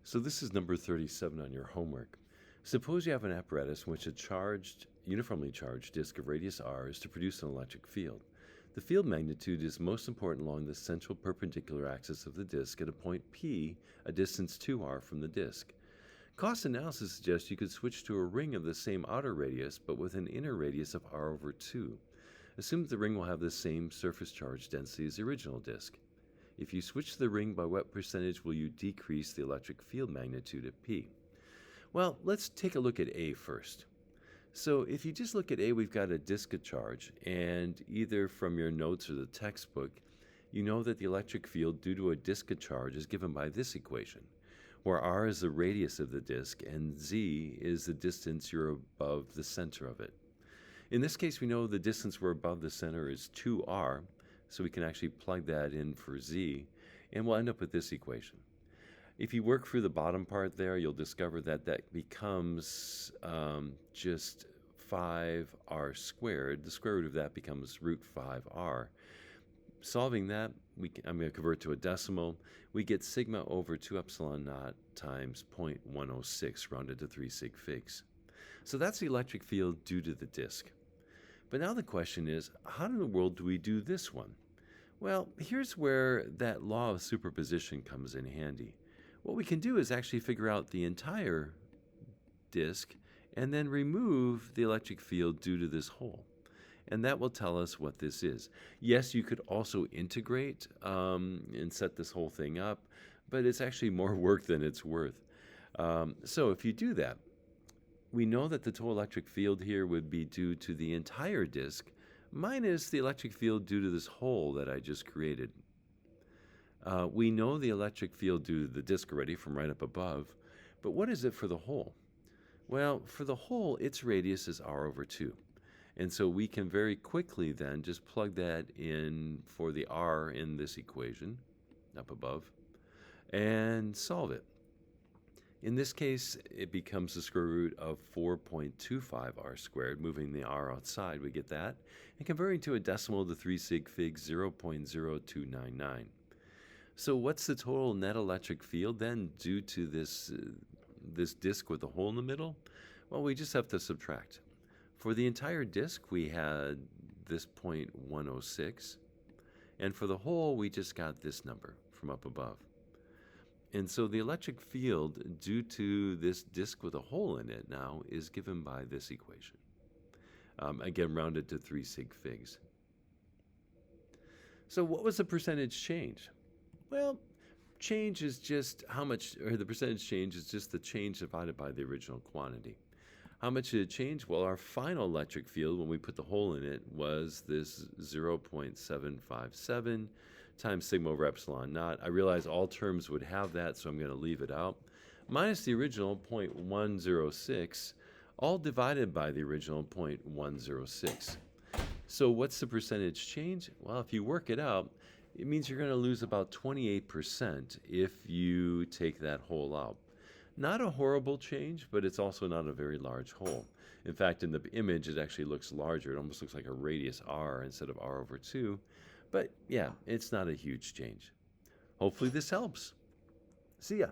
So this is number 37 on your homework. Suppose you have an apparatus in which a uniformly charged disk of radius r is to produce an electric field. The field magnitude is most important along the central perpendicular axis of the disk at a point P, a distance 2r from the disk. Cost analysis suggests you could switch to a ring of the same outer radius but with an inner radius of r over 2. Assume that the ring will have the same surface charge density as the original disk. If you switch the ring, by what percentage will you decrease the electric field magnitude at P? Well, let's take a look at A first. So if you just look at A, we've got a disk of charge, and either from your notes or the textbook, you know that the electric field due to a disk of charge is given by this equation, where r is the radius of the disk and z is the distance you're above the center of it. In this case, we know the distance we're above the center is 2r, so we can actually plug that in for z, and we'll end up with this equation. If you work through the bottom part there, you'll discover that that becomes just 5r squared. The square root of that becomes root 5r. Solving that, I'm going to convert to a decimal. We get sigma over 2 epsilon naught times 0.106 rounded to 3 sig figs. So that's the electric field due to the disk. But now the question is, how in the world do we do this one? Well, here's where that law of superposition comes in handy. What we can do is actually figure out the entire disk and then remove the electric field due to this hole. And that will tell us what this is. Yes, you could also integrate and set this whole thing up, but it's actually more work than it's worth. So if you do that, we know that the total electric field here would be due to the entire disk minus the electric field due to this hole that I just created. We know the electric field due to the disk already from right up above, but what is it for the hole? Well, for the hole, its radius is r over 2. And so we can very quickly then just plug that in for the r in this equation up above and solve it. In this case, it becomes the square root of 4.25 r squared. Moving the r outside, we get that. And converting to a decimal to 3 sig figs, 0.0299. So what's the total net electric field then due to this disk with a hole in the middle? Well, we just have to subtract. For the entire disk, we had this 0.106. And for the hole, we just got this number from up above. And so the electric field due to this disk with a hole in it now is given by this equation. Again, rounded to 3 sig figs. So what was the percentage change? Well, change is just how much, or the percentage change is just the change divided by the original quantity. How much did it change? Well, our final electric field, when we put the hole in it, was this 0.757 times sigma over epsilon naught. I realize all terms would have that, so I'm going to leave it out. Minus the original 0.106, all divided by the original 0.106. So what's the percentage change? Well, if you work it out, it means you're going to lose about 28% if you take that hole out. Not a horrible change, but it's also not a very large hole. In fact, in the image, it actually looks larger. It almost looks like a radius r instead of r over 2. But yeah, it's not a huge change. Hopefully this helps. See ya.